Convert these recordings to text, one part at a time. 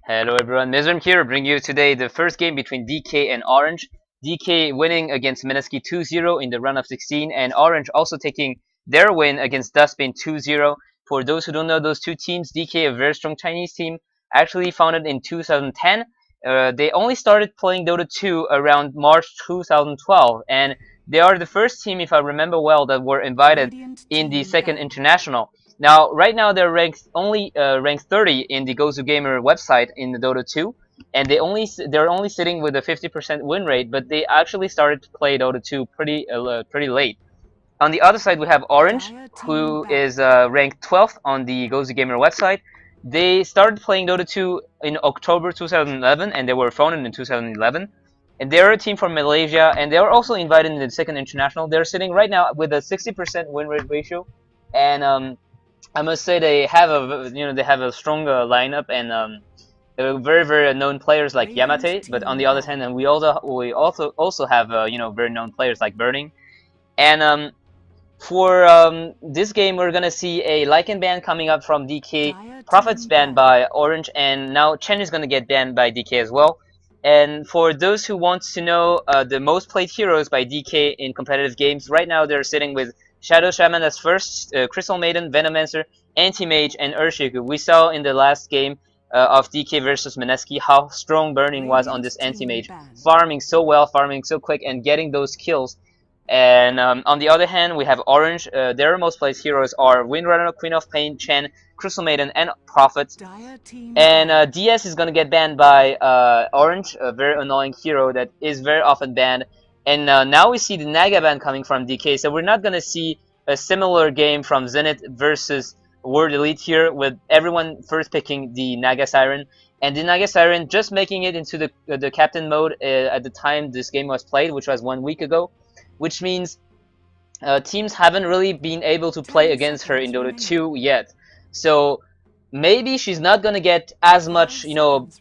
Hello everyone, Myzzrym here, bring you today the first game between DK and Orange. DK winning against Mineski 2-0 in the round of 16, and Orange also taking their win against Dustbin 2-0. For those who don't know those two teams, DK, a very strong Chinese team, actually founded in 2010. They only started playing Dota 2 around March 2012, and they are the first team, if I remember well, that were invited in the second international. Now, right now they're ranked 30 in the Gosugamer website in the Dota 2, and they're only sitting with a 50% win rate, but they actually started to play Dota 2 pretty late. On the other side, we have Orange, who is ranked 12th on the Gosugamer website. They started playing Dota 2 in October 2011, and they were founded in 2011. And they're a team from Malaysia, and they were also invited in the second international. They're sitting right now with a 60% win rate ratio, and I must say they have a strong lineup, and very known players like Yamate. But on the other hand, and we also have very known players like Burning. And for this game, we're gonna see a Lycan ban coming up from DK, Prophet's banned by Orange, and now Chen is gonna get banned by DK as well. And for those who want to know the most played heroes by DK in competitive games, right now they're sitting with Shadow Shaman as first, Crystal Maiden, Venomancer, Anti-Mage, and Urshiku. We saw in the last game of DK versus Mineski how strong Burning was on this Anti-Mage, farming so well, farming so quick, and getting those kills. And on the other hand, we have Orange. Their most played heroes are Windrunner, Queen of Pain, Chen, Crystal Maiden, and Prophet. And DS is gonna get banned by Orange, a very annoying hero that is very often banned. And now we see the Naga ban coming from DK, so we're not gonna see a similar game from Zenith versus World Elite here, with everyone first picking the Naga Siren, and the Naga Siren just making it into the captain mode at the time this game was played, which was 1 week ago, which means teams haven't really been able to play against her in Dota 2 yet. So maybe she's not gonna get as much,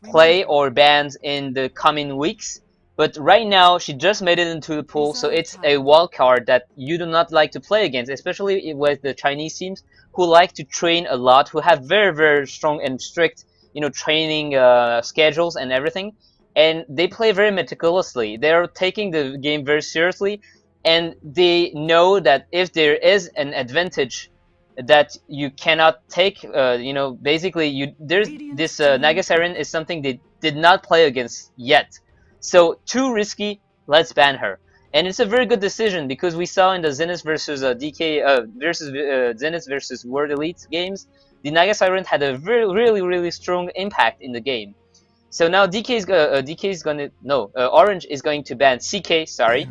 play or bans in the coming weeks. But right now, she just made it into the pool, so it's a wild card that you do not like to play against, especially with the Chinese teams who like to train a lot, who have very strong and strict, training schedules and everything, and they play very meticulously. They're taking the game very seriously, and they know that if there is an advantage that you cannot take, basically there's this Naga Siren is something they did not play against yet. So too risky, let's ban her. And it's a very good decision, because we saw in the Zenith versus Zenith versus World Elite games, the Naga Siren had a really strong impact in the game. So now Orange is going to ban CK, sorry,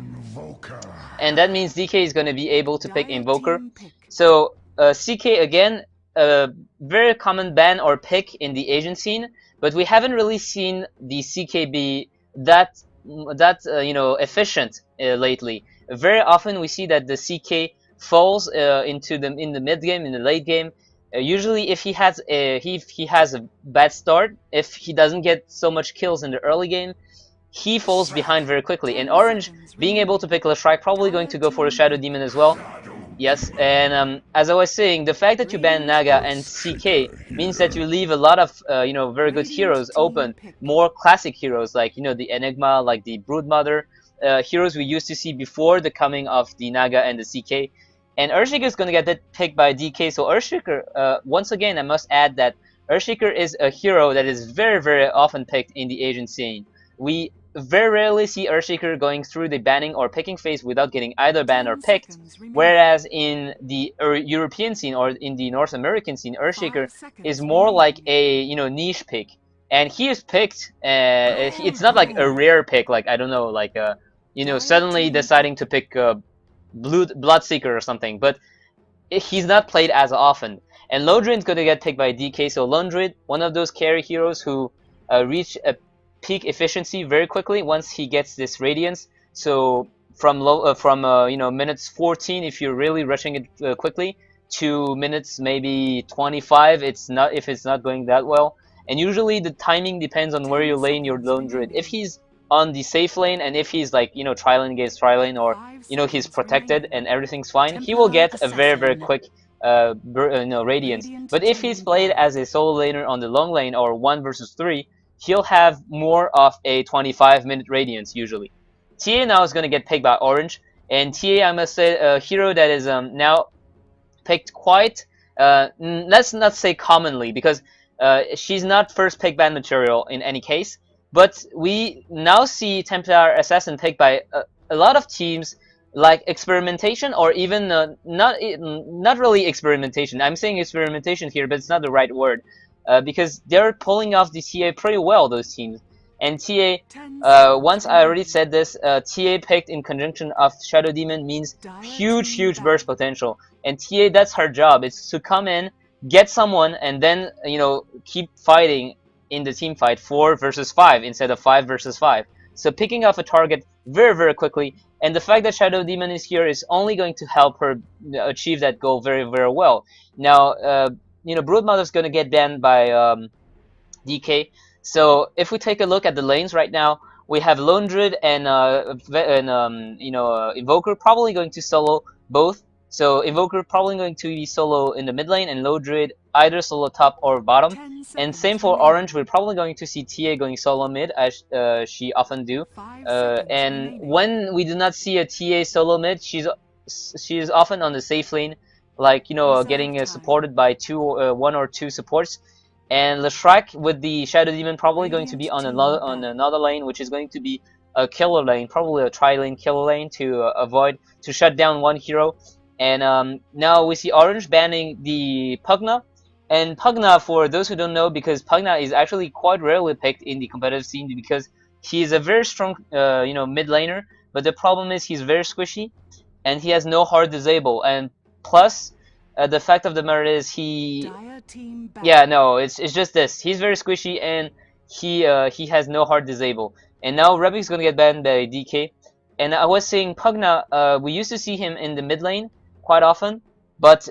and that means DK is going to be able to pick Invoker. So CK again, a very common ban or pick in the Asian scene, but we haven't really seen the CK be that efficient lately. Very often we see that the CK falls in the mid game, in the late game. Usually, if he has a bad start, if he doesn't get so much kills in the early game, he falls behind very quickly. And Orange, being able to pick Leshrac, probably going to go for a Shadow Demon as well. Yes, and as I was saying, the fact that you ban Naga and CK means that you leave a lot of very good heroes open, more classic heroes like the Enigma, like the Broodmother, heroes we used to see before the coming of the Naga and the CK. And Urshiku is gonna get picked by DK. So Urshiku, once again, I must add that Urshiku is a hero that is very often picked in the Asian scene. We very rarely see Urshiku going through the banning or picking phase without getting either banned or picked, whereas in the European scene or in the North American scene, Urshiku is more like a niche pick, and he is picked. It's not like a rare pick, like I don't know, like suddenly deciding to pick Bloodseeker or something, but he's not played as often. And Lodrin's gonna get picked by DK. So Lodrin, one of those carry heroes who reach a peak efficiency very quickly once he gets this radiance. So from minutes 14, if you're really rushing it quickly, to minutes maybe 25, if it's not going that well. And usually the timing depends on where you lane your lone druid. If he's on the safe lane, and if he's like tri-lane against tri-lane, or he's protected and everything's fine, he will get a very quick radiance. But if he's played as a solo laner on the long lane or 1 versus 3, he'll have more of a 25-minute radiance usually. TA now is going to get picked by Orange, and TA, I must say, a hero that is now picked quite, let's not say commonly, because she's not first pick ban material in any case, but we now see Templar Assassin picked by a lot of teams, like experimentation, or even not really experimentation. I'm saying experimentation here, but it's not the right word, because they're pulling off the TA pretty well, those teams. And TA, once I already said this, TA picked in conjunction of Shadow Demon means huge burst potential. And TA, that's her job. It's to come in, get someone, and then, you know, keep fighting in the team fight 4 versus 5 instead of 5 versus 5. So picking off a target very quickly, and the fact that Shadow Demon is here is only going to help her achieve that goal very well. Now, you know, Broodmother's going to get banned by DK. So if we take a look at the lanes right now, we have Lone Druid and Invoker probably going to solo both. So Invoker probably going to be solo in the mid lane, and Lone Druid either solo top or bottom. And same for Orange, we're probably going to see TA going solo mid, as she often do. And when we do not see a TA solo mid, she is often on the safe lane, like, you know, getting supported by 1 or 2 supports. And Leshrac with the Shadow Demon probably going to be on another lane, which is going to be a killer lane, probably a tri-lane killer lane to shut down one hero. And now we see Orange banning the Pugna. And Pugna, for those who don't know, because Pugna is actually quite rarely picked in the competitive scene, because he is a very strong mid laner, but the problem is he's very squishy and he has no hard disable. And plus, the fact of the matter is it's just this. He's very squishy and he has no hard disable. And now Rebic's gonna get banned by DK. And I was saying Pugna, we used to see him in the mid lane quite often, but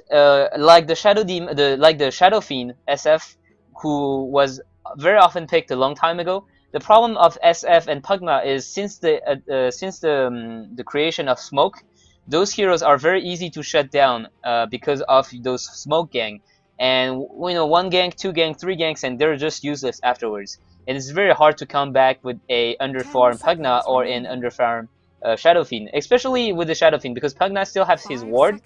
like the Shadow Fiend SF, who was very often picked a long time ago. The problem of SF and Pugna is since the creation of smoke, those heroes are very easy to shut down because of those smoke gang. And, you know, 1 gank, 2 gank, 3 ganks, and they're just useless afterwards. And it's very hard to come back with a underfarm Pugna or an underfarm Shadow Fiend, especially with the Shadow Fiend, because Pugna still has his ward,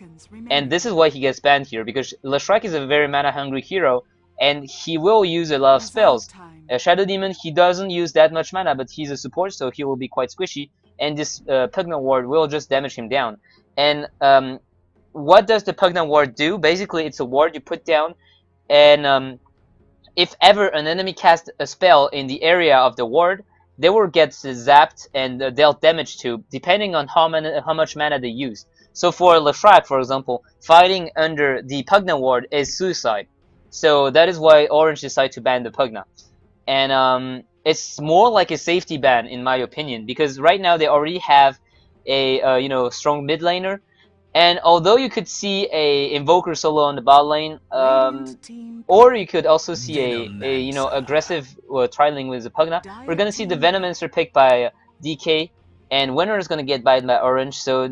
and this is why he gets banned here, because Leshrac is a very mana-hungry hero, and he will use a lot of spells. Shadow Demon, he doesn't use that much mana, but he's a support, so he will be quite squishy, and this Pugna ward will just damage him down. And what does the Pugna ward do? Basically, it's a ward you put down, and if ever an enemy casts a spell in the area of the ward, they will get zapped and dealt damage to, depending on how much mana they use. So for Leshrac, for example, fighting under the Pugna ward is suicide. So that is why Orange decided to ban the Pugna. And it's more like a safety ban, in my opinion, because right now they already have a strong mid laner. And although you could see a Invoker solo on the bot lane, or you could also see a aggressive tri-lane with the Pugna, we're gonna see the Venomancer picked by DK, and Winner is gonna get banned by Orange. So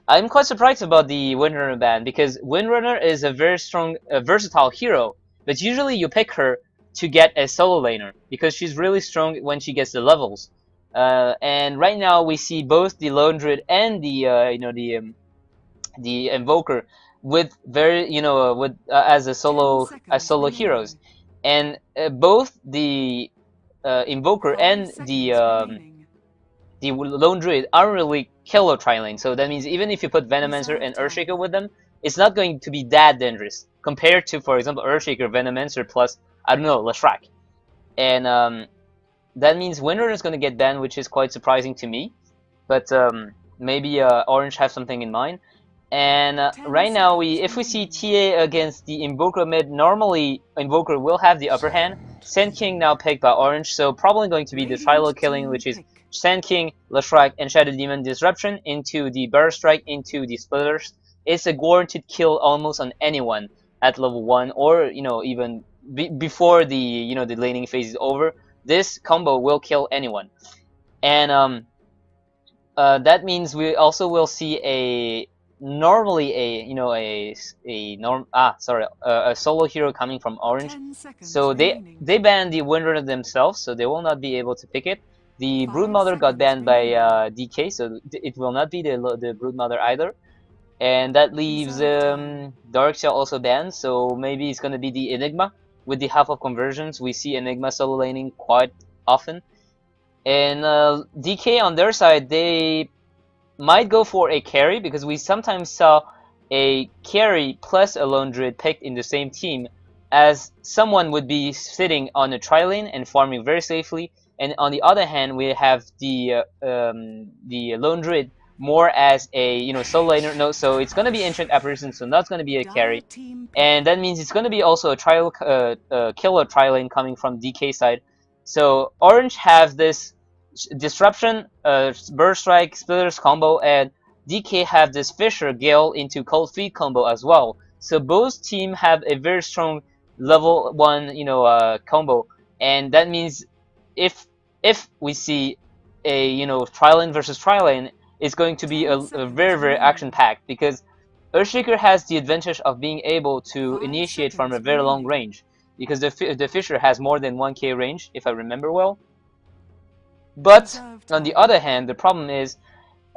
I'm quite surprised about the Windrunner ban, because Windrunner is a very strong, versatile hero, but usually you pick her to get a solo laner because she's really strong when she gets the levels. And right now we see both the Lone Druid and the Invoker with as solo heroes, and both the Invoker and the Lone Druid are really killer tri-lane. So that means even if you put Venomancer and Earthshaker with them, it's not going to be that dangerous compared to, for example, Earthshaker, Venomancer plus, I don't know, Leshrac. And that means Windrunner is going to get banned, which is quite surprising to me. But maybe Orange have something in mind. And right now, if we see TA against the Invoker mid, normally Invoker will have the upper hand. Sand King now picked by Orange, so probably going to be the trilo killing, which is Sand King, Leshrac, and Shadow Demon Disruption into the Burr Strike into the Splitters. It's a guaranteed kill almost on anyone at level 1, or even before the the laning phase is over. This combo will kill anyone, and that means we also will see normally a solo hero coming from Orange. 10 seconds So remaining. they banned the Winter themselves, so they will not be able to pick it. The 5 Broodmother got seconds banned by remaining. DK, so it will not be the Broodmother either. And that leaves Reserve time. Darkshell also banned, so maybe it's gonna be the Enigma. With the half of conversions, we see Enigma solo laning quite often. And DK on their side, they might go for a carry, because we sometimes saw a carry plus a lone druid picked in the same team, as someone would be sitting on a tri lane and farming very safely, and on the other hand we have the lone druid more as a solo laner. No, so it's gonna be ancient apparition, so not gonna be a Dire carry, team pick. and that means it's gonna be also a killer tri lane coming from DK side. So Orange have this Disruption, Burst Strike, Splitters combo, and DK have this Fisher Gale into Cold Feet combo as well. So both team have a very strong level 1, combo, and that means if we see a tri-lane versus tri-lane, it's going to be 10 a seconds very action remaining. packed, because Earthshaker has the advantage of being able to 5 initiate from a seconds very long remaining. range, because the Fisher has more than 1k range, if I remember well. But Reserve on the time. other hand, the problem is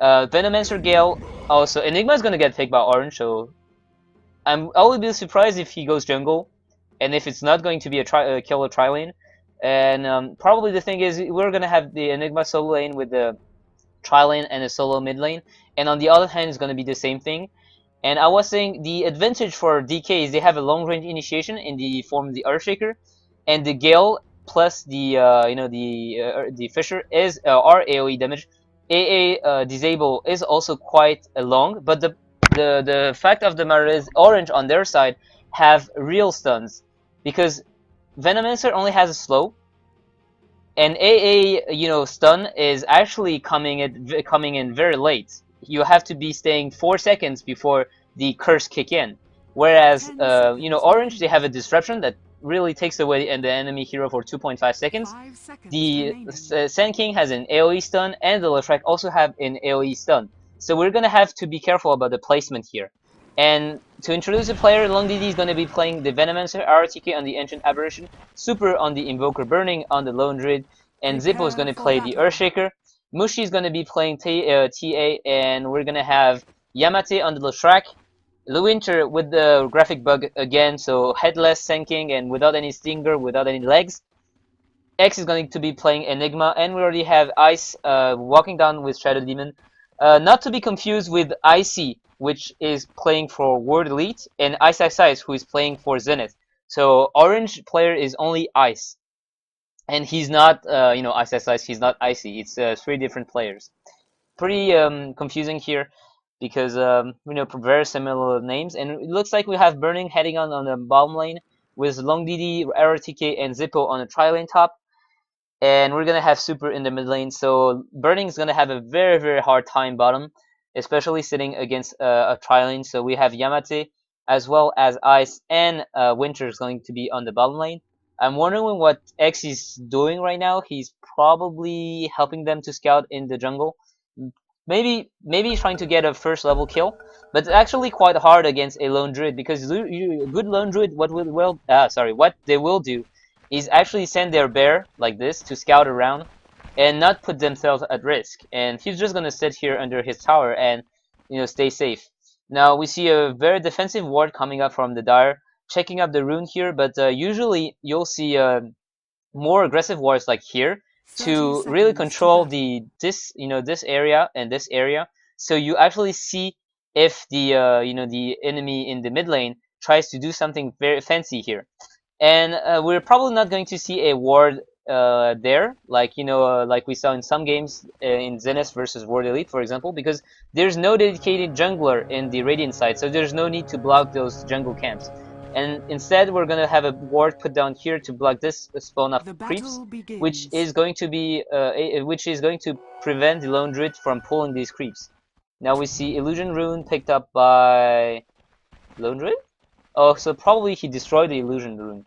Venomancer Gale. Also, Enigma is gonna get picked by Orange, so I will be surprised if he goes jungle, and if it's not going to be a killer tri lane. And probably the thing is we're gonna have the Enigma solo lane with the tri lane and a solo mid lane, and on the other hand, it's gonna be the same thing. And I was saying the advantage for DK is they have a long range initiation in the form of the Earthshaker, and the Gale plus the Fisher is our AOE damage. AA disable is also quite long, but the fact of the matter is Orange on their side have real stuns, because Venomancer only has a slow, and AA stun is actually coming in very late. You have to be staying 4 seconds before the curse kick in. Whereas 10 seconds Orange, they have a remaining. disruption that really takes away the enemy hero for 2.5 seconds. 5 seconds The remaining. Sand King has an AoE stun, and the Leshrac also have an AoE stun. So we're gonna have to be careful about the placement here. And to introduce a player, Long DD is gonna be playing the Venomancer, RTK on the Ancient Aberration, Super on the Invoker Burning on the Lone Druid, and Zippo is Prepare gonna for play the battle. Earthshaker. Mushi is gonna be playing TA, and we're gonna have Yamate on the Leshrac, Lewinter with the graphic bug again, so headless, Senking, and without any stinger, without any legs. X is going to be playing Enigma, and we already have Ice walking down with Shadow Demon. Not to be confused with Icy, which is playing for World Elite, and Ice Ice Ice, who is playing for Zenith. So Orange player is only Ice, and he's not, Ice Ice Ice. He's not Icy. It's 3 different players. Pretty confusing here, because very similar names, and it looks like we have Burning heading on the bottom lane with Long DD, RTK, and Zippo on the tri lane top, and we're gonna have Super in the mid lane. So Burning is gonna have a very hard time bottom, especially sitting against a tri lane. So we have Yamate as well as Ice, and Winter is going to be on the bottom lane. I'm wondering what X is doing right now. He's probably helping them to scout in the jungle. Maybe he's trying to get a first level kill, but it's actually quite hard against a lone druid, because good lone druid, what they will do is actually send their bear like this to scout around and not put themselves at risk, and he's just gonna sit here under his tower and stay safe. Now we see a very defensive ward coming up from the Dire, checking up the rune here, but usually you'll see more aggressive wards like here 30 to really seconds to control battle. this area and this area, so you actually see if the enemy in the mid lane tries to do something very fancy here. And we're probably not going to see a ward there, like like we saw in some games in Zenith versus World Elite, for example, because there's no dedicated jungler in the Radiant side, so there's no need to block those jungle camps. And instead, we're gonna have a ward put down here to block this spawn of The creeps, battle which begins. is going to be which is going to prevent the lone druid from pulling these creeps. Now we see illusion rune picked up by lone druid. Oh, so probably he destroyed the illusion rune.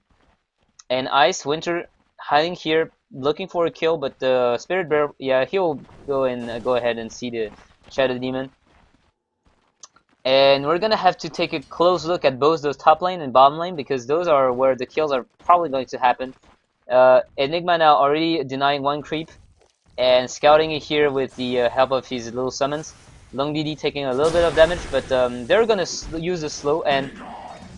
And Ice Winter hiding here, looking for a kill, but the Spirit Bear, yeah, he'll go ahead and see the Shadow Demon. And we're gonna have to take a close look at both those top lane and bottom lane, because those are where the kills are probably going to happen. Enigma now already denying one creep and scouting it here with the help of his little summons. Long DD taking a little bit of damage, but they're gonna use the slow, and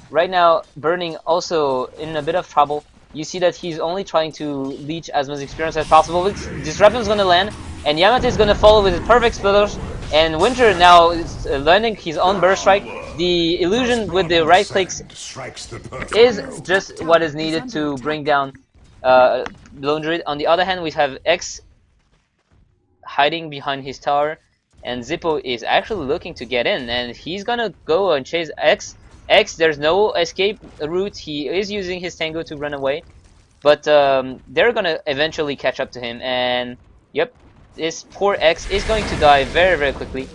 right now Burning also in a bit of trouble. You see that he's only trying to leech as much experience as possible. Disruption's gonna land, and Yamate is gonna follow with his perfect splitters. And Winter now is landing his own burst strike. The illusion with the right clicks is just what is needed to bring down Lone Druid. On the other hand, we have X hiding behind his tower, and Zippo is actually looking to get in, and he's gonna go and chase X. There's no escape route. He is using his Tango to run away, but they're gonna eventually catch up to him, and yep, this poor X is going to die very, very quickly.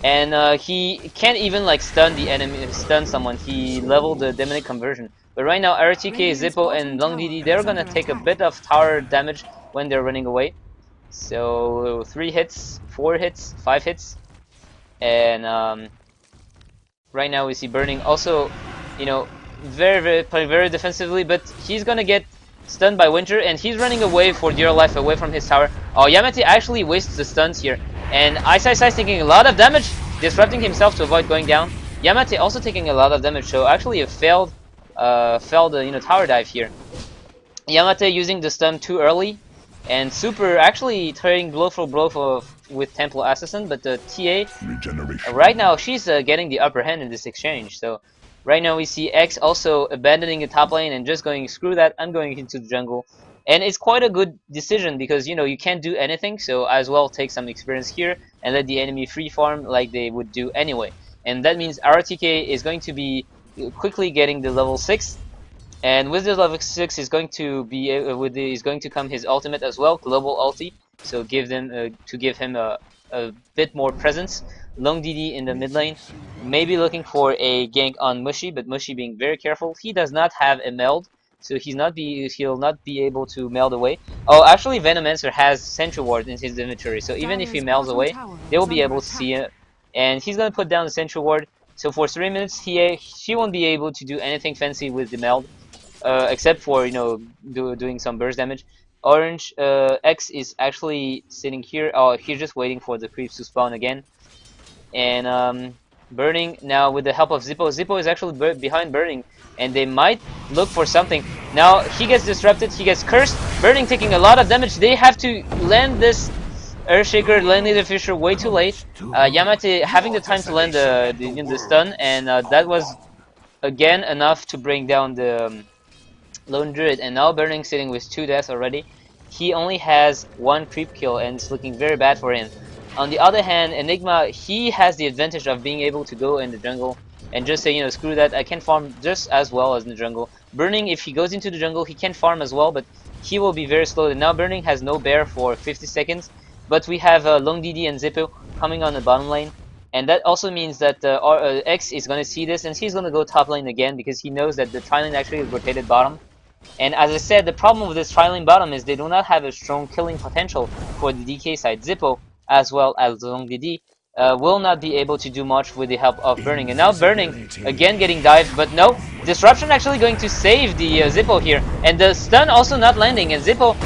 And he can't even like stun the enemy, stun someone. He leveled the demonic conversion. But right now, RTK, Zippo, and Long DD, they're gonna take a bit of tower damage when they're running away. So 3 hits, 4 hits, 5 hits, and right now we see Burning also, you know, playing very defensively, but he's gonna get stunned by Winter, and he's running away for dear life away from his tower. Oh, Yamate actually wastes the stuns here, and Ice is taking a lot of damage, disrupting himself to avoid going down. Yamate also taking a lot of damage, so actually a failed tower dive here. Yamate using the stun too early, and Super actually trading blow for blow with Templar Assassin, but the TA right now she's getting the upper hand in this exchange. So right now we see X also abandoning the top lane and just going, screw that, I'm going into the jungle. And it's quite a good decision, because you know you can't do anything, so as well take some experience here and let the enemy free farm like they would do anyway. And that means RTK is going to be quickly getting the level 6. And with this level 6 is going to be is going to come his ultimate as well, global ulti. So give him a bit more presence. Long DD in the mid lane, maybe looking for a gank on Mushy, but Mushy being very careful. He does not have a meld, so he'll not be able to meld away. Oh, actually Venomancer has Sentry Ward in his inventory, so even if he melds away, they will be able to see it. And he's gonna put down the Sentry Ward. So for 3 minutes, she won't be able to do anything fancy with the meld. Except for, you know, doing some burst damage. Orange X is actually sitting here. Oh, he's just waiting for the creeps to spawn again. And Burning now with the help of Zippo. Zippo is actually behind Burning, and they might look for something. Now he gets disrupted. He gets cursed. Burning taking a lot of damage. They have to land this Earthshaker, landing the Fisher way too late. Yamate having the time to land the stun, and that was again enough to bring down the Lone Druid. And now Burning sitting with 2 deaths already. He only has 1 creep kill, and it's looking very bad for him. On the other hand, Enigma, he has the advantage of being able to go in the jungle and just say, you know, screw that, I can farm just as well as in the jungle. Burning, if he goes into the jungle, he can farm as well, but he will be very slow. And now Burning has no bear for 50 seconds, but we have Long DD and Zippo coming on the bottom lane. And that also means that X is going to see this, and he's going to go top lane again, because he knows that the tri-lane actually is rotated bottom. And as I said, the problem with this tri-lane bottom is they do not have a strong killing potential for the DK side. Zippo, as well as Long DD, will not be able to do much with the help of Burning. And now Burning again getting dived, but no, Disruption actually going to save the Zippo here, and the stun also not landing. And Zippo,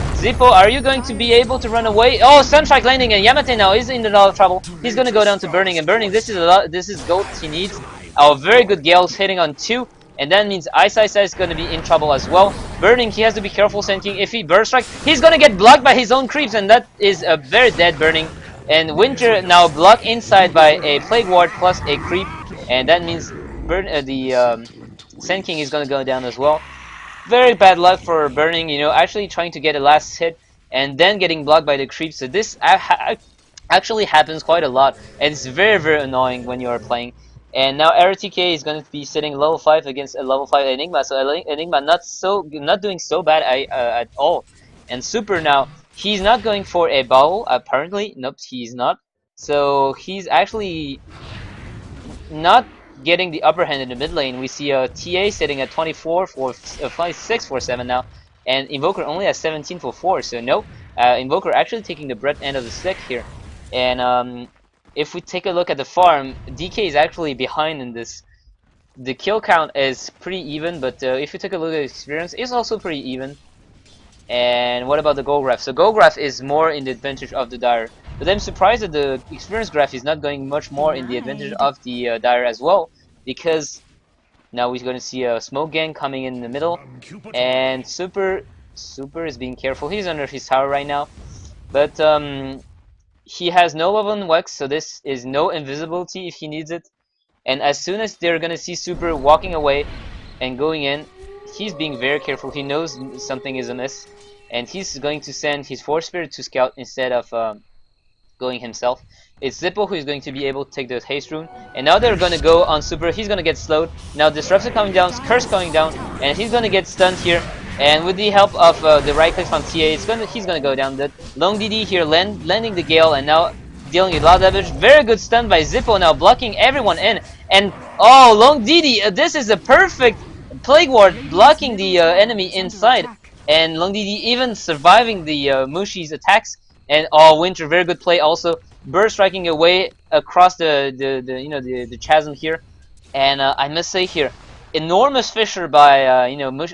are you going to be able to run away? Oh, Sunstrike landing, and Yamate now is in a lot of trouble. He's gonna go down to Burning, and Burning, this is gold he needs. Our very good Gales hitting on 2. And that means Ice is going to be in trouble as well. Burning, he has to be careful Senking. If he burst strike, he's going to get blocked by his own creeps, and that is a very dead Burning. And Winter now blocked inside by a Plague Ward plus a creep, and that means Sand King is going to go down as well. Very bad luck for Burning, you know, actually trying to get a last hit and then getting blocked by the creeps. So this actually happens quite a lot, and it's very, very annoying when you are playing. And now RTK is going to be sitting level 5 against a level 5 Enigma, so Enigma not doing so bad at all. And Super now, he's not going for a bubble apparently. Nope, he's not. So he's actually not getting the upper hand in the mid lane. We see a TA sitting at 24 for 26 for 7 now, and Invoker only has 17 for 4. So no, Invoker actually taking the breadth end of the stick here, and if we take a look at the farm, DK is actually behind in this. The kill count is pretty even, but if you take a look at experience, it's also pretty even. And what about the goal graph? So goal graph is more in the advantage of the Dire, but I'm surprised that the experience graph is not going much more in the advantage of the Dire as well, because now we're going to see a smoke gang coming in the middle, and Super is being careful. He's under his tower right now, but he has no level 1 Wex, so this is no invisibility if he needs it. And as soon as they're going to see Super walking away and going in, he's being very careful. He knows something is amiss, and he's going to send his Force Spirit to scout instead of going himself. It's Zippo who is going to be able to take the haste rune, and now they're going to go on Super. He's going to get slowed. Now Disruptor coming down, Curse coming down, and he's going to get stunned here. And with the help of the right click from TA, he's going to go down. The long DD here landing the Gale, and now dealing a lot of damage. Very good stun by Zippo, now blocking everyone in. And oh, long DD, this is a perfect Plague Ward blocking the enemy inside. And long DD even surviving the Mushi's attacks. And oh, Winter, very good play also. Burst striking away across the chasm here. And I must say here, enormous fissure by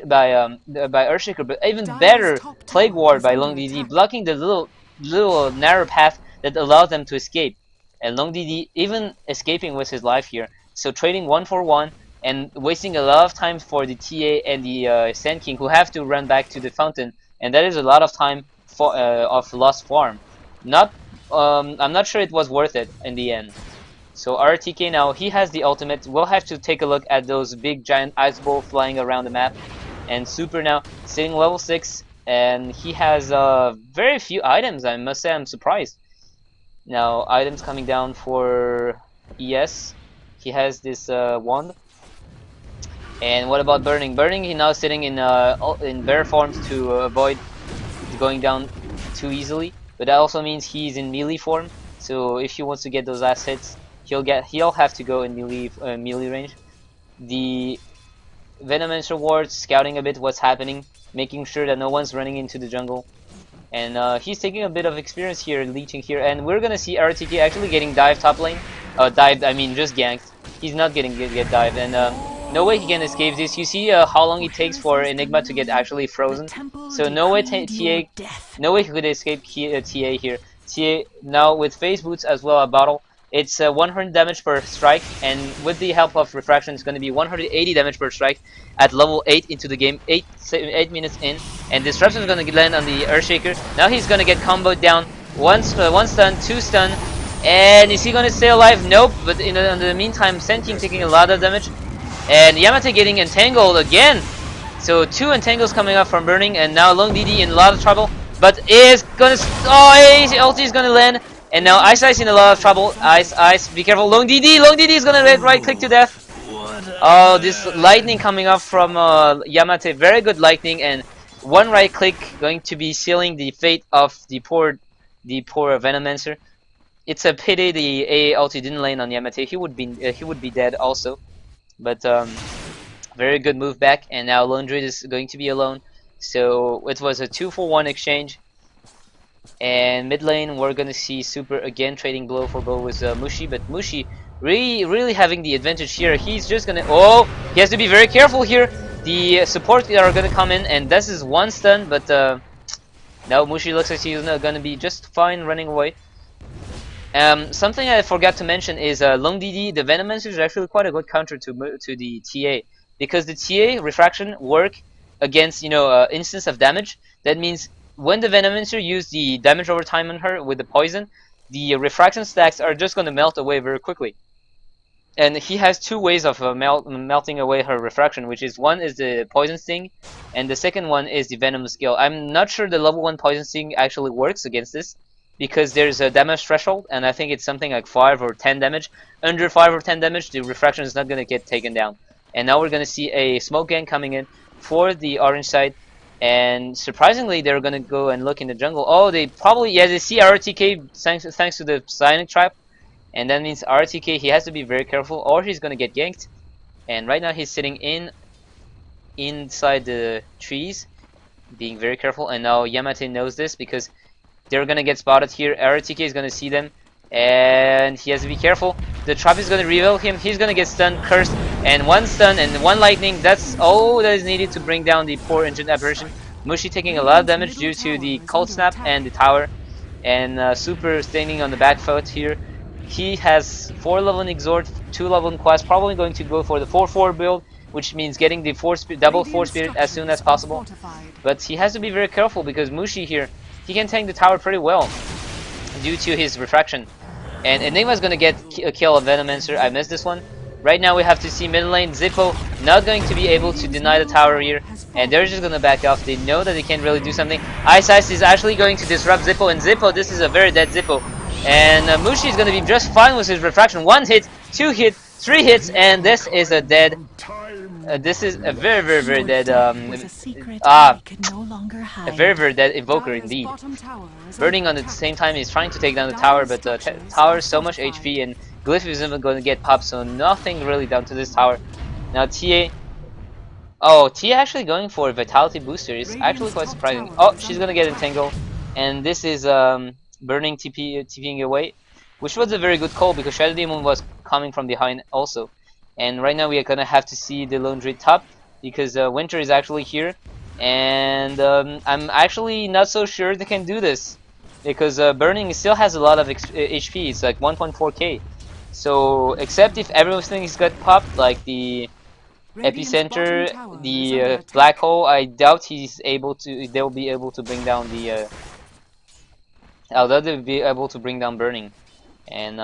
by Earthshaker, but even better Plague Ward by Long DD, blocking the little narrow path that allows them to escape. And Long DD even escaping with his life here. So trading 1 for 1 and wasting a lot of time for the TA and the Sand King, who have to run back to the fountain, and that is a lot of time for of lost farm. I'm not sure it was worth it in the end. So RTK now, he has the ultimate. We'll have to take a look at those big giant ice ball flying around the map. And Super now sitting level 6, and he has very few items. I must say, I'm surprised. Now items coming down for ES. He has this wand. And what about Burning? Burning, he now sitting in bear forms to avoid going down too easily. But that also means he's in melee form. So if he wants to get those last hits, he'll have to go in melee range. The Venomancer ward scouting a bit what's happening, making sure that no one's running into the jungle. And he's taking a bit of experience here, leeching here, and we're gonna see RTK actually getting dived top lane. Dived, I mean just ganked. He's not getting get dived, and no way he can escape this. You see how long it takes for Enigma to get actually frozen. So no way he could escape TA here. TA now with phase boots as well a bottle. It's 100 damage per strike, and with the help of refraction, it's going to be 180 damage per strike at level 8 into the game, 8 minutes in. And Disruption is going to land on the Earthshaker. Now he's going to get comboed down. One stun, 2 stun, and is he going to stay alive? Nope. But in the meantime, Sand King taking a lot of damage, and Yamate getting entangled again. So 2 entangles coming up from Burning, and now Long DD in a lot of trouble. But is going to ulti is going to land. And now Ice in a lot of trouble. Ice, be careful. Long DD is gonna right click to death. Oh, this lightning coming up from Yamate. Very good lightning, and one right click going to be sealing the fate of the poor Venomancer. It's a pity the A ulti didn't land on Yamate. He would be dead also. But very good move back, and now Lone Druid is going to be alone. So it was a 2-for-1 exchange. And mid lane, we're gonna see Super again trading blow for blow with Mushi, but Mushi really having the advantage here. He's just gonna he has to be very careful here. The support are gonna come in, and this is 1 stun, but now Mushi looks like he's gonna be just fine running away. Something I forgot to mention is Long DD, the Venomancer is actually quite a good counter to the TA, because the TA refraction work against instance of damage. That means when the Venomancer uses the damage over time on her with the poison, the refraction stacks are just going to melt away very quickly. And he has 2 ways of melting away her refraction, which is one is the poison sting, and the second one is the venom skill. I'm not sure the level 1 poison sting actually works against this, because there's a damage threshold, and I think it's something like 5 or 10 damage. Under 5 or 10 damage, the refraction is not going to get taken down. And now we're going to see a smoke gang coming in for the orange side. And surprisingly, they're gonna go and look in the jungle. Oh, they see RTK thanks to the Psionic Trap, and that means RTK, he has to be very careful, or he's gonna get ganked. And right now he's sitting inside the trees, being very careful. And now Yamate knows this because they're gonna get spotted here. RTK is gonna see them, and he has to be careful. The trap is gonna reveal him. He's gonna get stunned, cursed, and one stun and one lightning. That's all that is needed to bring down the poor ancient apparition. Mushi taking a lot of damage due to the cold snap and the tower, and Super standing on the back foot here. He has 4 level in Exhort, 2 level in Quest, probably going to go for the 4-4 build, which means getting the double Force Spirit as soon as possible. But he has to be very careful because Mushi here, he can tank the tower pretty well due to his refraction. And Enigma's gonna get a kill of Venomancer. I missed this one. Right now we have to see mid lane. Zippo not going to be able to deny the tower here, and they're just gonna back off. They know that they can't really do something. Ice is actually going to disrupt Zippo, and Zippo, this is a very dead Zippo. And Mushi is gonna be just fine with his refraction. 1 hit, 2 hit, 3 hits, and this is a dead. This is a very dead. A very dead Invoker indeed. Burning on the same time, he's trying to take down the tower, but the tower is so much HP, and Glyph is even going to get popped, so nothing really done to this tower. Now TA. Oh, TA actually going for a Vitality booster is actually quite surprising. Oh, she's gonna get entangled, and this is Burning TPing away, which was a very good call because Shadow Demon was coming from behind also. And right now we are gonna have to see the Lone Druid top because Winter is actually here, and I'm actually not so sure they can do this because Burning still has a lot of HP. It's like 1.4k. So except if everything is got popped, like the Epicenter, the Black Hole, I doubt he's able to. They'll be able to bring down the. I doubt they'll be able to bring down Burning. And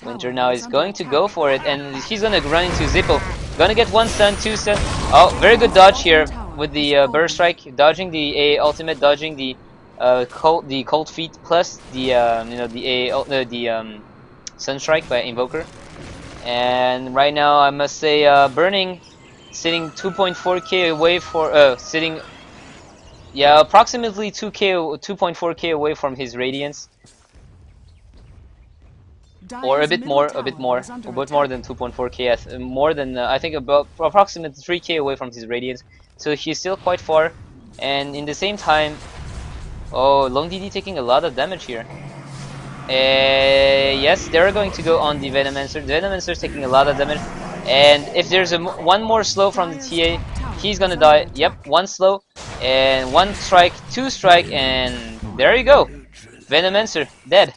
Winter now is going to go for it, and he's gonna run into Zippo. Gonna get 1 stun, 2 stun. Oh, very good dodge here with the Burst Strike, dodging the A ultimate, dodging the cold feet plus the Sunstrike by Invoker. And right now I must say Burning sitting 2.4k away for approximately 2.4k away from his Radiance. Or a bit more than 2.4k, more than I think about approximately 3k away from his Radiance. So he's still quite far, and in the same time, oh, Long DD taking a lot of damage here. Yes, they're going to go on the Venomancer. The Venomancer is taking a lot of damage, and if there's one more slow from the TA, he's gonna die. Yep, 1 slow, and 1 strike, 2 strike, and there you go. Venomancer dead.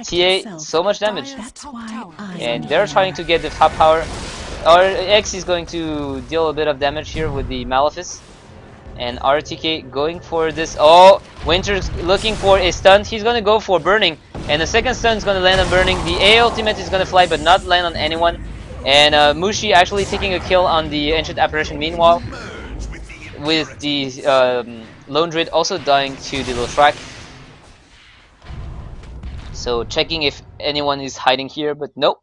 TA, so much damage. And they're trying to get the top power. Our X is going to deal a bit of damage here with the Malefice. And RTK going for this. Oh, Winter's looking for a stun. He's gonna go for Burning. And the second stun is gonna land on Burning. The A ultimate is gonna fly but not land on anyone. And Mushi actually taking a kill on the Ancient Apparition meanwhile. With the Lone Druid also dying to the Lothrak. So checking if anyone is hiding here, but nope.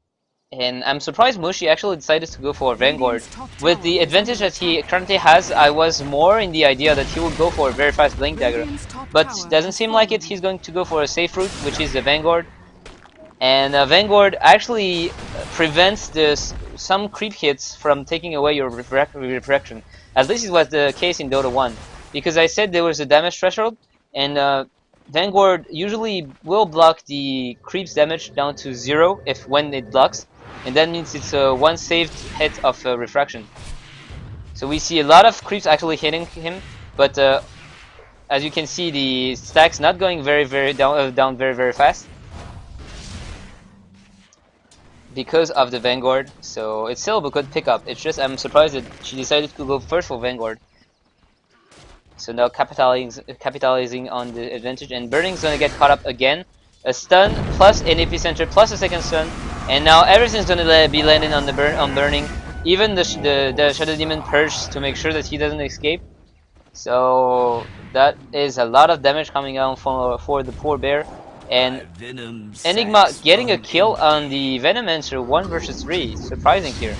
And I'm surprised Mushi actually decided to go for Vanguard. With the advantage that he currently has, I was more in the idea that he would go for a very fast Blink Dagger. But doesn't seem like it. He's going to go for a safe route, which is the Vanguard. And Vanguard actually prevents some creep hits from taking away your refraction. At least it was the case in Dota 1. Because I said there was a damage threshold, and Vanguard usually will block the creep's damage down to 0 when it blocks, and that means it's 1 saved hit of refraction. So we see a lot of creeps actually hitting him, but as you can see, the stack's not going very down very fast because of the Vanguard. So it's still a good pickup. It's just I'm surprised that she decided to go first for Vanguard. So now capitalizing on the advantage, and Burning's gonna get caught up again. A stun plus an Epicenter plus a second stun, and now everything's gonna be landing on Burning. Even the Shadow Demon purged to make sure that he doesn't escape. So that is a lot of damage coming out for the poor bear. And Enigma getting a kill on the Venomancer 1 versus 3. Surprising here.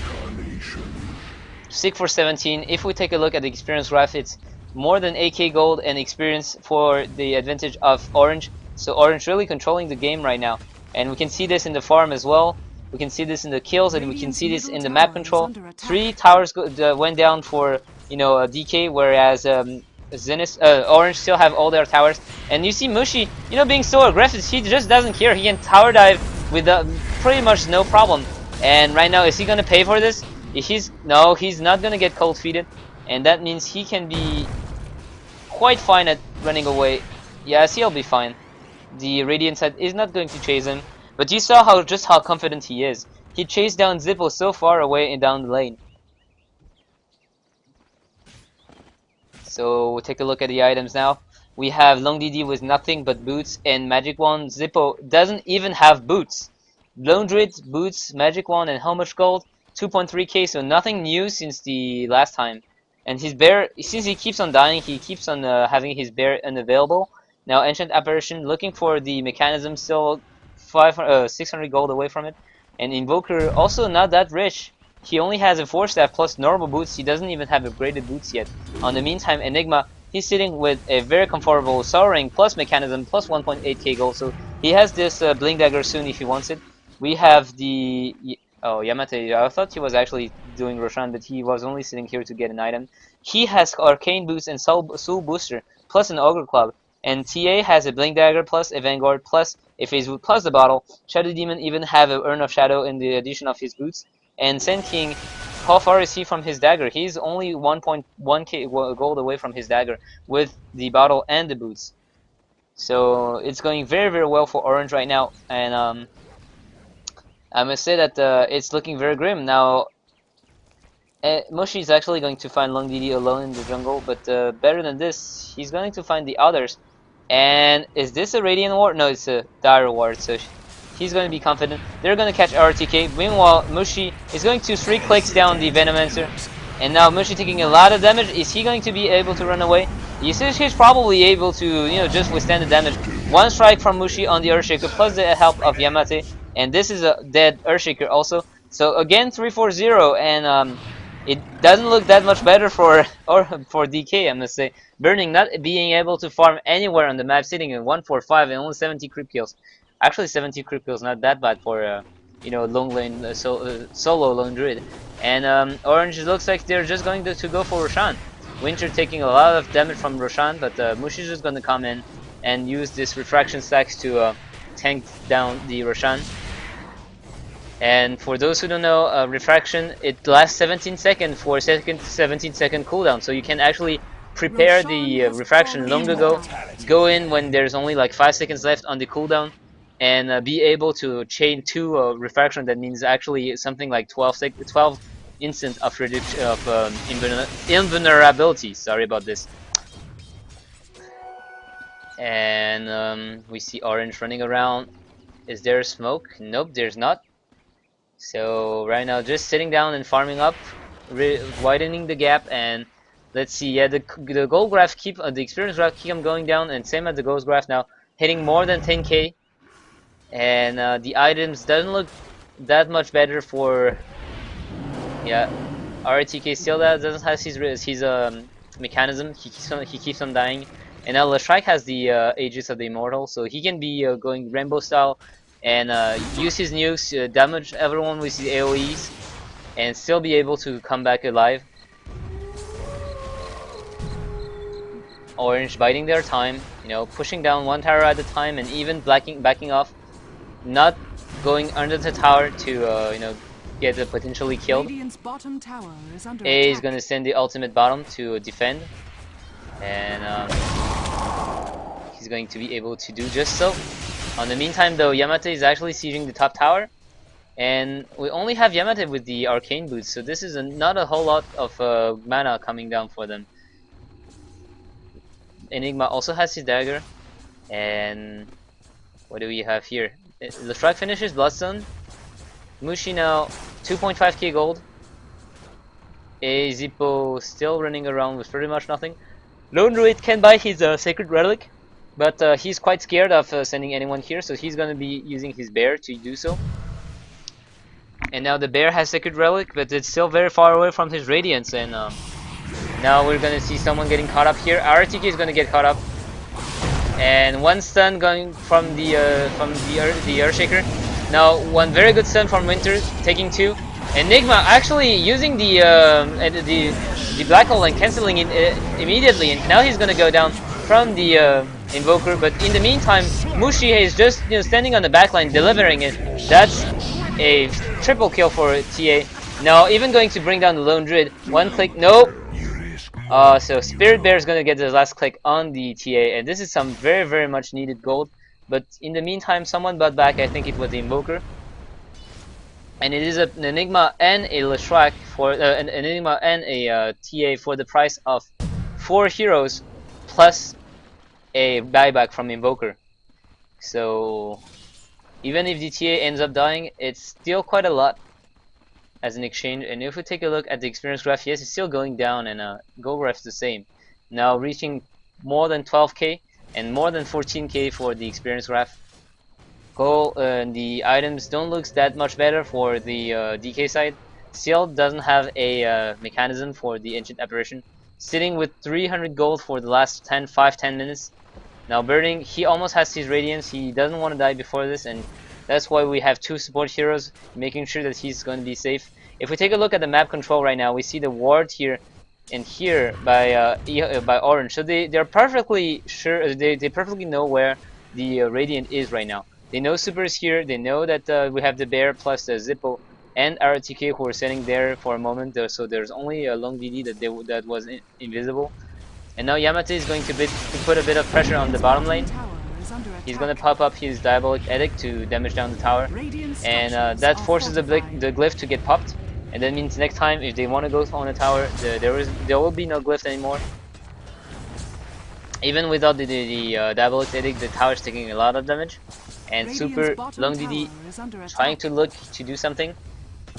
6 for 17. If we take a look at the experience graph, it's more than 8k gold and experience for the advantage of Orange. So Orange really controlling the game right now. And we can see this in the farm as well. We can see this in the kills, and we can see this in the map control. 3 towers went down for a DK, whereas Orange still have all their towers, and you see Mushi, you know, being so aggressive. He just doesn't care. He can tower dive with pretty much no problem. And right now, is he gonna pay for this? No, he's not gonna get cold feeded, and that means he can be quite fine at running away. Yes, he'll be fine. The Radiant set is not going to chase him, but you saw just how confident he is. He chased down Zippo so far away and down the lane. So we'll take a look at the items now. We have Long DD with nothing but boots and Magic Wand. Zippo doesn't even have boots. Lone Druid, boots, Magic Wand, and how much gold? 2.3k, so nothing new since the last time. And his bear, since he keeps on dying, he keeps on having his bear unavailable. Now Ancient Apparition, looking for the mechanism, still 600 gold away from it. And Invoker, also not that rich. He only has a 4-staff plus normal boots. He doesn't even have upgraded boots yet. On the meantime, Enigma, he's sitting with a very comfortable Soul Ring plus mechanism plus 1.8k gold. So he has this Blink Dagger soon if he wants it. We have the... Oh, Yamate, I thought he was actually doing Roshan, but he was only sitting here to get an item. He has Arcane Boots and Soul Booster plus an Ogre Club. And TA has a Blink Dagger plus a Vanguard plus a Phase Boot plus the bottle. Shadow Demon even have a Urn of Shadow in the addition of his boots. And Sand King, how far is he from his dagger? He's only 1.1k gold away from his dagger with the bottle and the boots. So it's going very, very well for Orange right now. And I must say that it's looking very grim. Now, Mushi is actually going to find Long DD alone in the jungle. But better than this, he's going to find the others. And is this a Radiant Ward? No, it's a Dire Ward. So he's going to be confident. They're going to catch RTK. Meanwhile, Mushi is going to 3 clicks down the Venomancer. And now Mushi taking a lot of damage. Is he going to be able to run away? He's probably able to, you know, just withstand the damage. 1 strike from Mushi on the Earthshaker plus the help of Yamate. And this is a dead Earthshaker also. So again, 3-4-0. And it doesn't look that much better for DK, I must say. Burning not being able to farm anywhere on the map, sitting in 1-4-5 and only 70 creep kills. Actually, 70 creep kills not that bad for you know, long lane solo lone druid. And Orange looks like they're just going to go for Roshan. Winter taking a lot of damage from Roshan, but Mushi is just going to come in and use this refraction stacks to tank down the Roshan. And for those who don't know, refraction, it lasts 17 seconds for 17-second cooldown, so you can actually prepare the refraction long ago, go in when there's only like 5 seconds left on the cooldown, and be able to chain 2 refraction. That means actually something like 12 instant of reduction of invulnerability. Sorry about this. And we see Orange running around. Is there a smoke? Nope, there's not. So right now, just sitting down and farming up, widening the gap, and let's see. Yeah, the gold graph the experience graph keep on going down, and same as the ghost graph now, hitting more than 10k. And the items doesn't look that much better for. Yeah, RTK still doesn't have his mechanism. He keeps on dying, and now Lashraik has the Aegis of the Immortal, so he can be going Rainbow style. And use his nukes, damage everyone with his AoEs, and still be able to come back alive. Orange biding their time, you know, pushing down 1 tower at a time, and even backing off, not going under the tower to you know, get potentially killed. A is gonna send the ultimate bottom to defend, and he's going to be able to do just so. On the meantime, though, Yamate is actually sieging the top tower, and we only have Yamate with the arcane boots, so this is not a whole lot of mana coming down for them. Enigma also has his dagger, and what do we have here? The strike finishes Bloodstone. Mushi now 2.5k gold. A Zippo still running around with pretty much nothing. Lone Druid can buy his Sacred Relic, but he's quite scared of sending anyone here, so he's going to be using his bear to do so. And now the bear has Sacred Relic, but it's still very far away from his Radiance, and now we're going to see someone getting caught up here. RTK is going to get caught up, and 1 stun going from the Earthshaker. Now 1 very good stun from Winter, taking 2. Enigma actually using the black hole and canceling it immediately, and now he's gonna go down from the invoker. But in the meantime, Mushi is just standing on the backline delivering it. That's a triple kill for TA. Now even going to bring down the lone druid. One click, nope. So Spirit Bear is gonna get the last click on the TA, and this is some very much needed gold. But in the meantime, someone bought back. I think it was the invoker. And it is an Enigma and a Leshrac for an Enigma and a TA for the price of 4 heroes plus a buyback from Invoker. So even if the TA ends up dying, it's still quite a lot as an exchange. And if we take a look at the experience graph, yes, it's still going down, and gold graph is the same. Now reaching more than 12k and more than 14k for the experience graph. The items don't look that much better for the DK side. Still doesn't have a mechanism for the ancient apparition. Sitting with 300 gold for the last 10 minutes. Now burning, he almost has his radiance. He doesn't want to die before this, and that's why we have 2 support heroes, making sure that he's going to be safe. If we take a look at the map control right now, we see the ward here and here by Orange. So they're perfectly sure. They perfectly know where the Radiant is right now. They know Super is here. They know that we have the Bear plus the Zippo and RTK who are sitting there for a moment. So there's only a long DD that was invisible. And now Yamate is going to put a bit of pressure on the bottom lane. He's going to pop up his Diabolic Edict to damage down the tower. And that forces the glyph to get popped. And that means next time if they want to go on a tower, there will be no glyph anymore. Even without the Diabolic Edict, the tower is taking a lot of damage. And Super Long DD trying to look to do something.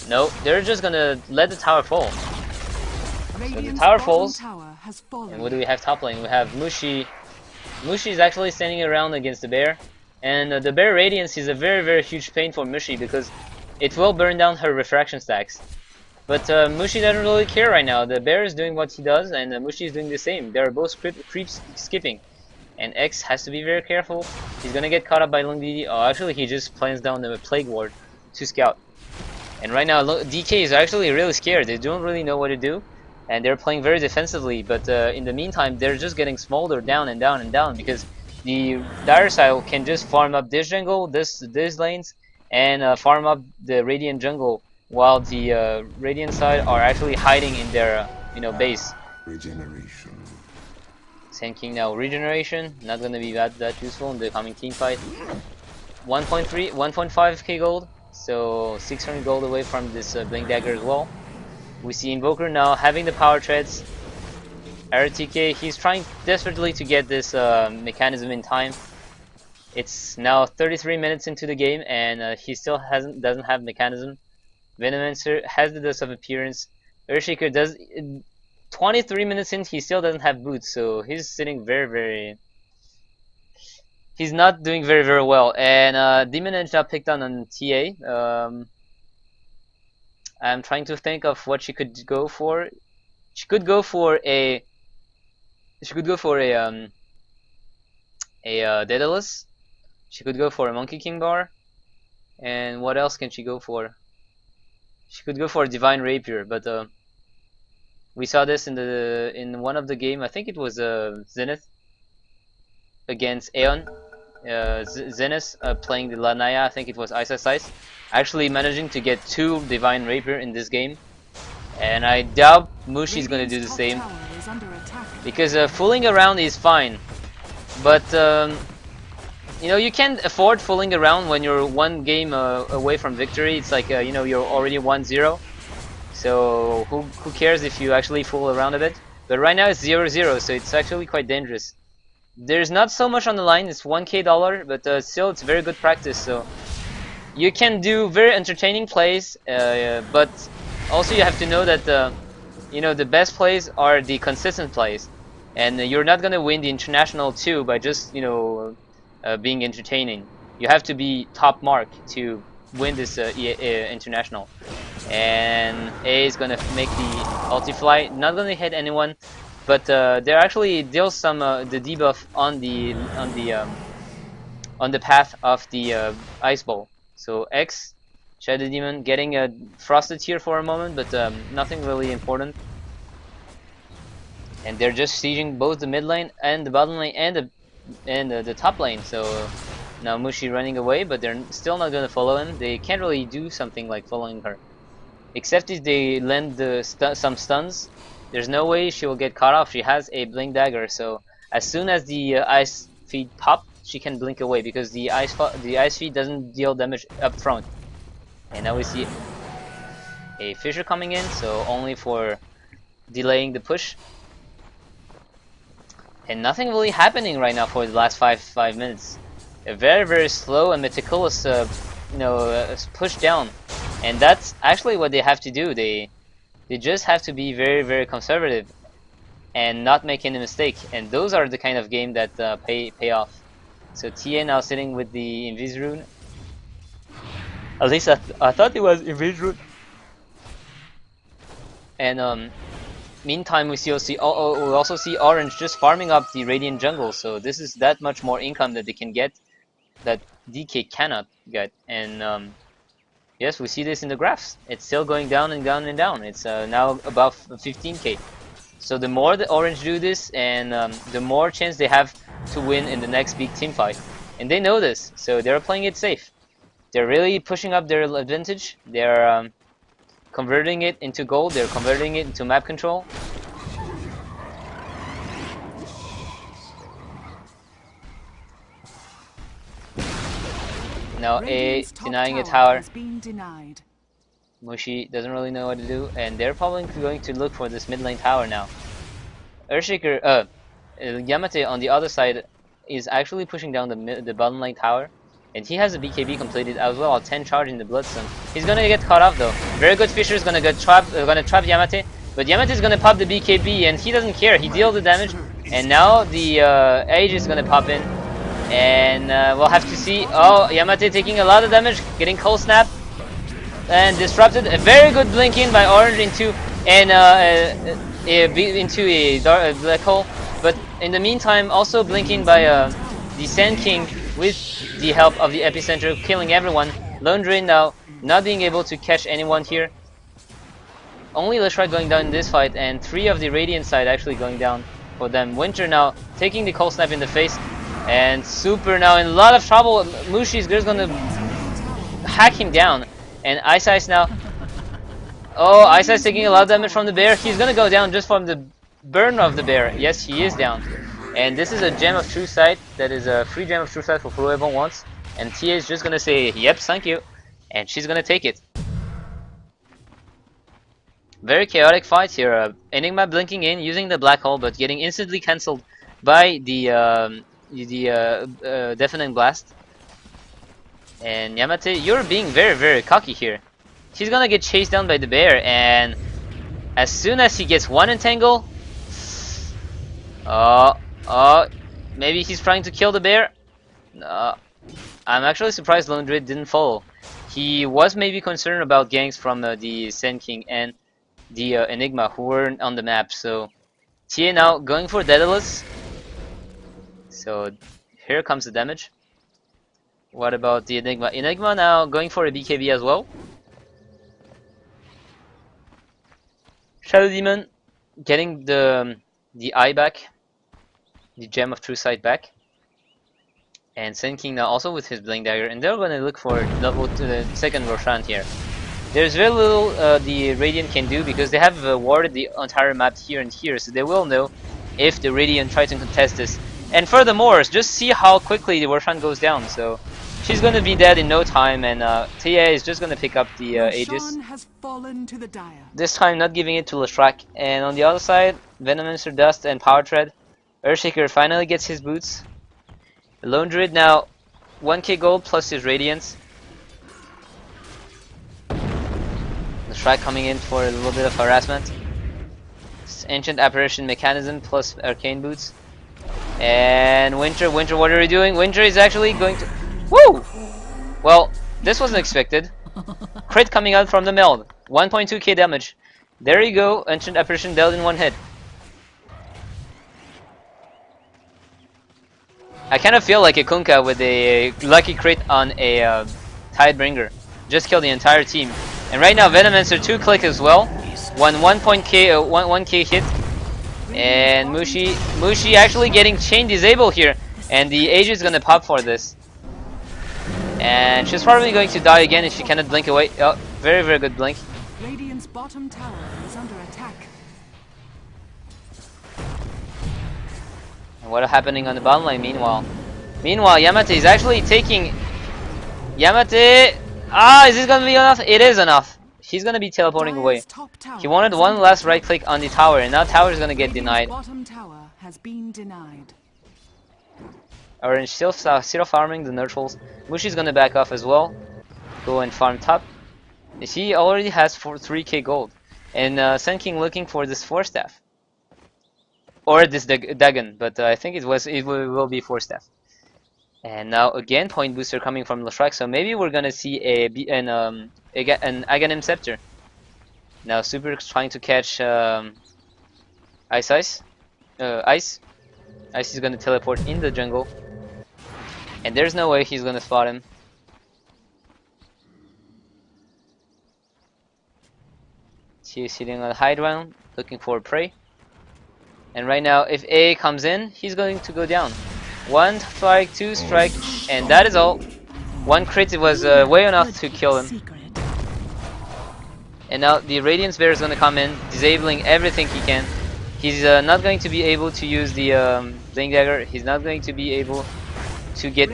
No, they're just gonna let the tower fall. So the tower falls. And what do we have top lane? We have Mushi. Mushi is actually standing around against the Bear. And the Bear Radiance is a very huge pain for Mushi because it will burn down her refraction stacks. But Mushi doesn't really care right now. The Bear is doing what he does, and Mushi is doing the same. They're both creeps skipping. And X has to be very careful. He's gonna get caught up by Long DD. Oh, actually, he just plans down the Plague Ward to scout. And right now, DK is actually really scared. They don't really know what to do. And they're playing very defensively. But in the meantime, they're just getting smoldered down and down and down. Because the Dire side can just farm up this jungle, these lanes. And farm up the Radiant jungle. While the Radiant side are actually hiding in their base. Regeneration. Sand King now regeneration, not gonna be that useful in the coming team fight. 1.5k gold, so 600 gold away from this Blink Dagger as well. We see Invoker now having the power treads. RTK, he's trying desperately to get this mechanism in time. It's now 33 minutes into the game, and he still doesn't have mechanism. Venomancer has the Dust of Appearance. Earthshaker does. 23 minutes in, he still doesn't have boots, so he's sitting he's not doing very well. And Demon Edge now picked on TA. I'm trying to think of what she could go for. She could go for a Daedalus. She could go for a Monkey King bar. And what else can she go for? She could go for a Divine Rapier, but we saw this in one of the game. I think it was Zenith against Aeon. Zenith playing the Lanaya. I think it was Ice. Actually managing to get 2 Divine Rapier in this game. And I doubt Mushi is going to do the same. Because fooling around is fine. But you can't afford fooling around when you're 1 game away from victory. It's like you're already 1-0. So who cares if you actually fool around a bit? But right now it's 0-0, so it's actually quite dangerous. There's not so much on the line. It's $1k, but still it's very good practice. So you can do very entertaining plays, but also you have to know that the best plays are the consistent plays, and you're not gonna win the international too by just being entertaining. You have to be top mark to win this international. And A is gonna make the ulti fly, not gonna hit anyone, but there actually deals some the debuff on the path of the ice ball. So X Shadow Demon getting frosted here for a moment, but nothing really important. And they're just sieging both the mid lane and the bottom lane and the top lane. So now Mushi running away, but they're still not gonna follow him. They can't really do something like following her, except if they land some stuns. There's no way she will get caught off. She has a blink dagger, so as soon as the ice feed pop, she can blink away because the ice feed doesn't deal damage up front. And now we see a Fissure coming in, so only for delaying the push. And nothing really happening right now for the last five minutes. A very slow and meticulous, push down, and that's actually what they have to do. They just have to be very conservative and not make any mistake. And those are the kind of game that pay off. So TA now sitting with the Myzzrym. At least I thought it was Invitational. And meantime, we also see Orange just farming up the Radiant jungle. So this is that much more income that they can get that DK cannot get. And yes, we see this in the graphs. It's still going down and down and down. It's now above 15k. So the more the Orange do this, and the more chance they have to win in the next big team fight. And they know this, so they're playing it safe. They're really pushing up their advantage. They're converting it into gold. They're converting it into map control. Now A denying a tower. Mushi doesn't really know what to do, and they're probably going to look for this mid lane tower now. Earthshaker, Yamate on the other side is actually pushing down the bottom lane tower, and he has a BKB completed as well, 10 charge in the Bloodstone. He's gonna get caught off though. Very good Fissure is gonna trap Yamate, but Yamate is gonna pop the BKB, and he doesn't care. He deals the damage, and now the Age is gonna pop in, and we'll have to see. Oh, Yamate taking a lot of damage, getting cold snap and disrupted. A very good blink in by Orange into a black hole, but in the meantime also blinking by the Sand King with the help of the epicenter, killing everyone. Lone Drain now not being able to catch anyone here. Only Leshrac going down in this fight, and 3 of the Radiant side actually going down for them. Winter now taking the cold snap in the face, and Super now in a lot of trouble. Mushi is just gonna hack him down, and Ice now. Oh, Ice taking a lot of damage from the bear. He's gonna go down just from the burn of the bear. Yes, he is down. And this is a Gem of True Sight. That is a free Gem of True Sight for whoever wants. And TA is just gonna say, yep, thank you. And she's gonna take it. Very chaotic fight here. Enigma blinking in, using the black hole, but getting instantly cancelled by the Deafening Blast. And Yamate, you're being very cocky here. He's gonna get chased down by the bear, and as soon as he gets one entangle, maybe he's trying to kill the bear. I'm actually surprised Lone Druid didn't follow. He was maybe concerned about ganks from the Sand King and the Enigma who weren't on the map. So TA now going for Daedalus. So here comes the damage. What about the Enigma? Enigma now going for a BKB as well. Shadow Demon getting the eye back, the Gem of True Sight back, and Sand King now also with his Blink Dagger, and they're gonna look for the second Roshan here. There's very little the Radiant can do because they have warded the entire map here and here, so they will know if the Radiant try to contest this. And furthermore, just see how quickly the Roshan goes down. So she's gonna be dead in no time, and TA is just gonna pick up the Aegis. Has fallen to the dire. This time not giving it to Leshrac. And on the other side, Venomancer Dust and Power Tread. Earthshaker finally gets his boots. Lone Druid now 1k gold plus his Radiance. Leshrac coming in for a little bit of harassment. Ancient Apparition Mechanism plus Arcane Boots. And Winter, what are you doing? Winter is actually going to... Woo! Well, this wasn't expected. Crit coming out from the meld. 1.2k damage. There you go. Ancient Apparition dealt in one hit. I kind of feel like a Kunkka with a lucky crit on a Tidebringer. just kill the entire team. And right now Venomancer 2-click as well. 1K hit. And Mushi actually getting chain disabled here. And the Age is gonna pop for this. And she's probably going to die again if she cannot blink away. Oh, very, very good blink. Radiant's bottom tower is under attack. And what is happening on the bottom lane meanwhile? Meanwhile, Yamate is actually taking... Yamate... Ah, is this gonna be enough? It is enough. He's gonna be teleporting away. He wanted one last right click on the tower, and now tower is gonna get denied. Bottom tower has been denied. Orange still farming the neutrals. Mushi's gonna back off as well. Go and farm top. He already has 3k gold. And Sun King looking for this 4-staff. Or this Dagon, but I think it will be 4-staff. And now again point booster coming from Leshrac, so maybe we're gonna see an Aghanim Scepter. Now Super trying to catch Ice. Ice is gonna teleport in the jungle. And there's no way he's gonna spot him. He's sitting on the high ground, looking for prey. And right now, if A comes in, he's going to go down. 1 strike, 2 strike, and that is all. 1 crit was way enough to kill him. And now the Radiance Bear is gonna come in, disabling everything he can. He's not going to be able to use the Blink Dagger. He's not going to be able to get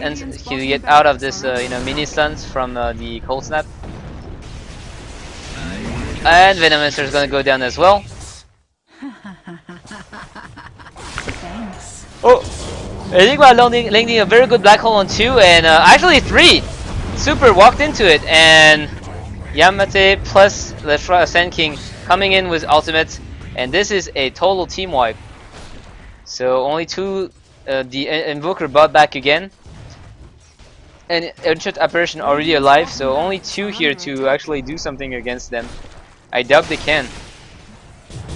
out of this mini stuns from the Cold Snap. And Venomancer is gonna go down as well. Oh, Enigma landing a very good black hole on 2 and actually 3. Super walked into it, and Yamate plus Sun King coming in with ultimates, and this is a total team wipe. So only 2. The Invoker bought back again, and Ancient Apparition already alive, so only 2 here to actually do something against them. I doubt they can.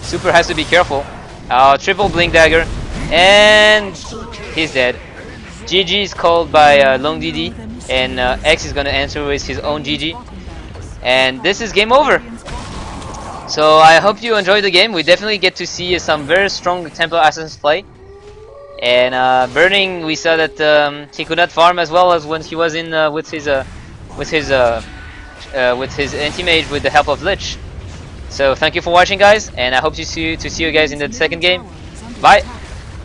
Super has to be careful. Triple Blink Dagger, and he's dead. GG is called by Long DD, and X is gonna answer with his own GG. And this is game over. So I hope you enjoyed the game. We definitely get to see some very strong Templar Assassins play. And Burning, we saw that he could not farm as well as when he was in with his anti-mage with the help of Lich. So thank you for watching, guys, and I hope to see you guys in the second game. Bye.